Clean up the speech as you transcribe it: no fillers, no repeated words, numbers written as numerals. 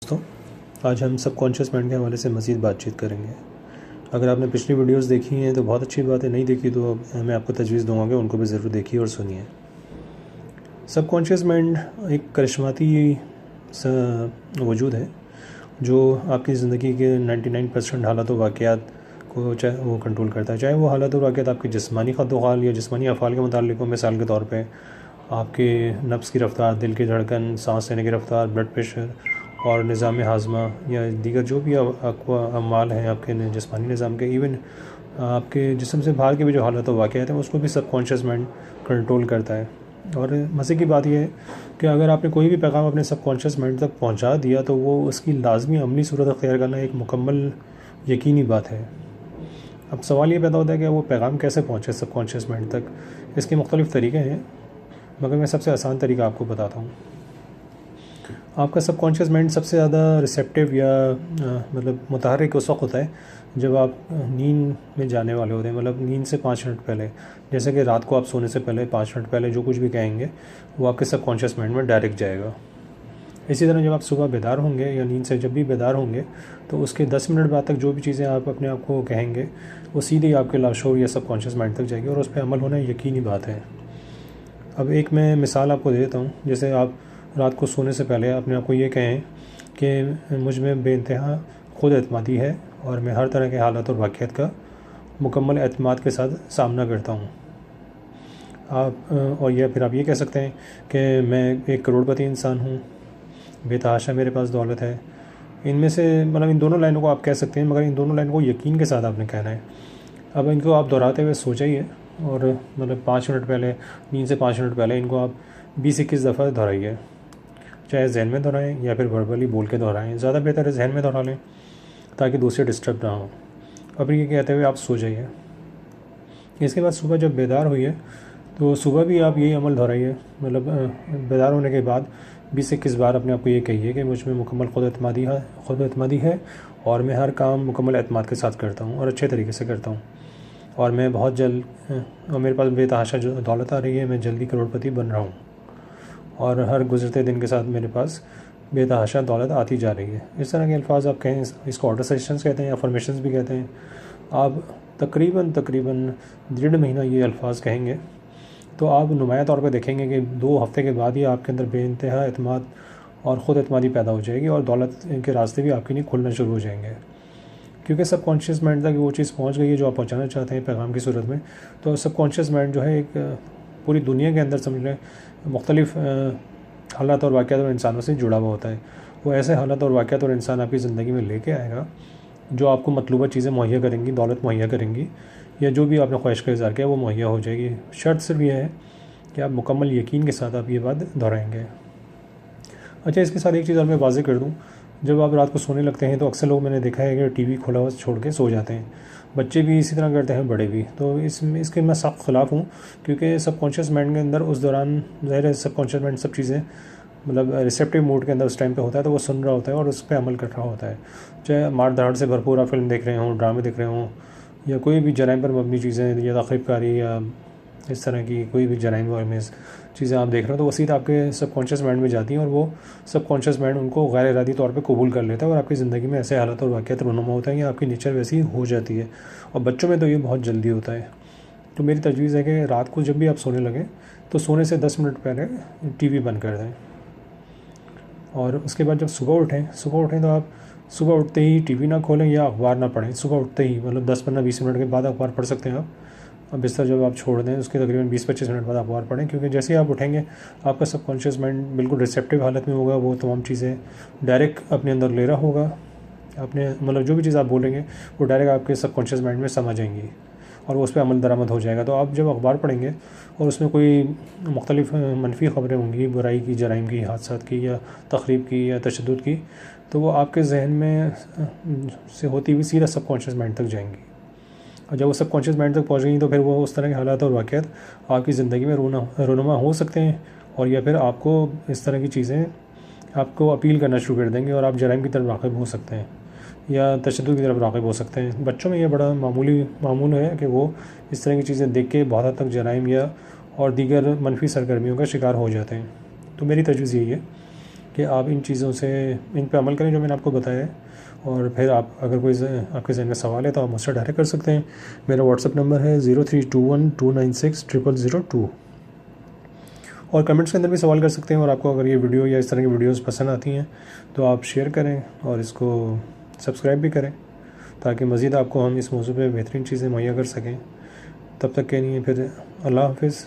दोस्तों, आज हम सबकॉन्शियस माइंड के हवाले से मज़ीद बातचीत करेंगे। अगर आपने पिछली वीडियोस देखी हैं तो बहुत अच्छी बात है, नहीं देखी तो मैं आपको तजवीज़ दूंगा कि उनको भी ज़रूर देखिए और सुनिए। सबकॉन्शियस माइंड एक करिश्माती वजूद है जो आपकी ज़िंदगी के 99% हालात व वाक़यात को चाहे वो कंट्रोल करता है। चाहे वो हालात और वाक़यात आपकी जिस्मानी ख़त-ओ-ख़ाल या जिस्मानी अफ़आल के मुताल्लिक़ हो। मिसाल के तौर पे आपके नफ्स की रफ़्तार, दिल की धड़कन, सांस लेने की रफ़्तार, ब्लड प्रेशर और निज़ाम हाज़मा या दीगर जो भी अमाल हैं आपके जिस्मानी निज़ाम के, इवन आपके जिस्म से बाहर के भी जो हालात व वाक़यात हैं उसको भी सबकॉन्शियस माइंड कंट्रोल करता है। और मज़े की बात यह है कि अगर आपने कोई भी पैगाम अपने सबकॉन्शियस माइंड तक पहुंचा दिया तो वो उसकी लाजमी अमली सूरत अख्तियार करना एक मुकम्मल यकीनी बात है। अब सवाल ये पैदा होता है कि वो पैगाम कैसे पहुँचे सबकॉन्शियस माइंड तक। इसके मुख्तलिफ़ तरीक़े हैं, मगर मैं सबसे आसान तरीका आपको बताता हूँ। आपका सबकॉन्शियस माइंड सबसे ज़्यादा रिसेप्टिव या मतलब मुतहर्रिक उस वक्त होता है जब आप नींद में जाने वाले होते हैं, मतलब नींद से 5 मिनट पहले। जैसे कि रात को आप सोने से पहले 5 मिनट पहले जो कुछ भी कहेंगे वो आपके सबकॉन्शियस माइंड में डायरेक्ट जाएगा। इसी तरह जब आप सुबह बेदार होंगे या नींद से जब भी बेदार होंगे तो उसके 10 मिनट बाद तक जो भी चीज़ें आप अपने आप को कहेंगे वो सीधे आपके लाशोर या सबकॉन्शियस माइंड तक जाएगी और उस पर अमल होना यकीनी बात है। अब एक मैं मिसाल आपको दे देता हूँ। जैसे आप रात को सोने से पहले अपने आप को ये कहें कि मुझ में बेइंतहा खुद एतमादी है और मैं हर तरह के हालात और वाक़यात का मुकम्मल एतमाद के साथ सामना करता हूँ। और या फिर आप ये कह सकते हैं कि मैं एक करोड़पति इंसान हूँ, बेतहाशा मेरे पास दौलत है। इनमें से मतलब इन दोनों लाइनों को आप कह सकते हैं, मगर इन दोनों लाइनों को यकीन के साथ आपने कहना है। अब इनको आप दोहराते हुए सोचिए और मतलब 5 मिनट पहले, नींद से 5 मिनट पहले इनको आप 20-21 दफ़ा दोहराइए। चाहे जहन में दोहराएं या फिर वर्बली बोल के दोहराएं, ज़्यादा बेहतर है जहन में दोहरा लें ताकि दूसरे डिस्टर्ब ना हो। अब ये कहते हुए आप सो जाइए। इसके बाद सुबह जब बेदार हुई है तो सुबह भी आप यही अमल दोहराइए। मतलब बेदार होने के बाद 20-21 बार अपने आप को ये कहिए कि मुझ में मुकम्मल खुद एतमादी है और मैं हर काम मुकम्मल एतमाद के साथ करता हूँ और अच्छे तरीके से करता हूँ और मैं बहुत जल्द और मेरे पास बेतहाशा जो दौलत आ रही है, मैं जल्दी करोड़पति बन रहा हूँ और हर गुज़रते दिन के साथ मेरे पास बेतहाशा दौलत आती जा रही है। इस तरह के अल्फाज आप कहें, इसको ऑर्डर सजेशंस कहते हैं, अफर्मेशंस भी कहते हैं। आप तकरीबन 1.5 महीना ये अल्फाज कहेंगे तो आप नुमाया तौर पर देखेंगे कि 2 हफ़्ते के बाद ही आपके अंदर बेइंतहा एतमाद और ख़ुद एतमादी पैदा हो जाएगी और दौलत के रास्ते भी आपके लिए खुलना शुरू हो जाएंगे, क्योंकि सबकॉन्शियस माइंड तक वो चीज़ पहुंच गई है जो आप पहुंचाना चाहते हैं पैगाम की सूरत में। तो सबकॉन्शियस माइंड जो है एक पूरी दुनिया के अंदर समझ लें मुख्तलिफ़ हालात और वाक़यात और इंसानों से जुड़ा हुआ होता है। वो ऐसे हालात और वाक़यात और इंसान आपकी ज़िंदगी में लेके आएगा जो आपको मतलूबा चीज़ें मुहैया करेंगी, दौलत मुहैया करेंगी या जो भी आपने ख्वाहिश का इज़हार किया वो मुहैया हो जाएगी। शर्त सिर्फ यह है कि आप मुकम्मल यकीन के साथ आप ये बात दोहराएँगे। अच्छा, इसके साथ एक चीज़ और मैं वाज़ेह कर दूँ, जब आप रात को सोने लगते हैं तो अक्सर लोग मैंने देखा है कि टीवी खुला हुआ छोड़ के सो जाते हैं। बच्चे भी इसी तरह करते हैं, बड़े भी। तो इसके मैं सख्त ख़िलाफ़ हूँ, क्योंकि सबकॉन्शियस माइंड के अंदर उस दौरान ज़ाहिर है सबकॉन्शियस माइंड सब चीज़ें मतलब रिसेप्टिव मूड के अंदर उस टाइम पे होता है, तो वो सुन रहा होता है और उस पर अमल कर रहा होता है। चाहे मार धाड़ से भरपूर आप फिल्म देख रहे हों, ड्रामे देख रहे हों या कोई भी जराइम पर मबनी चीज़ें या तक़रीबकारी या इस तरह की कोई भी जराइम में चीज़ें आप देख रहे हो, तो वो सीधा आपके सबकॉन्शियस माइंड में जाती हैं और वो सबकॉन्शियस माइंड उनको गैर इरादी तौर पे कबूल कर लेता है और आपकी ज़िंदगी में ऐसे हालात और वाक़यात रूनुमा होता है या आपकी नेचर वैसी हो जाती है। और बच्चों में तो ये बहुत जल्दी होता है। तो मेरी तजवीज़ है कि रात को जब भी आप सोने लगें तो सोने से 10 मिनट पहले टीवी बंद कर दें और उसके बाद जब सुबह उठें तो आप सुबह उठते ही टीवी ना खोलें या अखबार ना पढ़ें। सुबह उठते ही मतलब 10-15-20 मिनट के बाद अखबार पढ़ सकते हैं आप। अब बिस्तर जब आप छोड़ दें उसके तकरीबन 20-25 मिनट बाद अखबार पढ़ें, क्योंकि जैसे ही आप उठेंगे आपका सबकॉन्शियस माइंड बिल्कुल रिसेप्टिव हालत में होगा। वो तमाम चीज़ें डायरेक्ट अपने अंदर ले रहा होगा। अपने मतलब जो भी चीज़ आप बोलेंगे वो डायरेक्ट आपके सबकॉन्शियस माइंड में समा जाएंगी और वो उस पर अमल दरामद हो जाएगा। तो आप जब अखबार पढ़ेंगे और उसमें कोई मुख्तलिफ़ मनफी ख़बरें होंगी, बुराई की, जराइम की, हादसात की या तख़रीब की या तशद्दुद की, तो वो आपके जहन में से होती हुई सीधा सबकॉन्शियस माइंड तक जाएंगी और जब वो सबकॉन्शियस माइंड तक पहुँच गई तो फिर वो उस तरह के हालात और वाक़यात आपकी ज़िंदगी में रूनुमा हो सकते हैं और या फिर आपको इस तरह की चीज़ें आपको अपील करना शुरू कर देंगे और आप जराइम की तरफ राग़िब हो सकते हैं या तशद्दुद की तरफ राग़िब हो सकते हैं। बच्चों में यह बड़ा मामूल है कि वो इस तरह की चीज़ें देख के बहुत हद तक जराइम या और दीगर मनफी सरगर्मियों का शिकार हो जाते हैं। तो मेरी तजवीज़ यही है कि आप इन चीज़ों से इन पे अमल करें जो मैंने आपको बताया है। और फिर आप अगर कोई आपके जहन में सवाल है तो आप मुझसे डायरेक्ट कर सकते हैं। मेरा व्हाट्सअप नंबर है 0321296002। और कमेंट्स के अंदर भी सवाल कर सकते हैं। और आपको अगर ये वीडियो या इस तरह की वीडियोस पसंद आती हैं तो आप शेयर करें और इसको सब्सक्राइब भी करें, ताकि मज़ीद आपको हम इस मौजू पे बेहतरीन चीज़ें मुहैया कर सकें। तब तक के लिए फिर अल्लाह हाफ़िज़।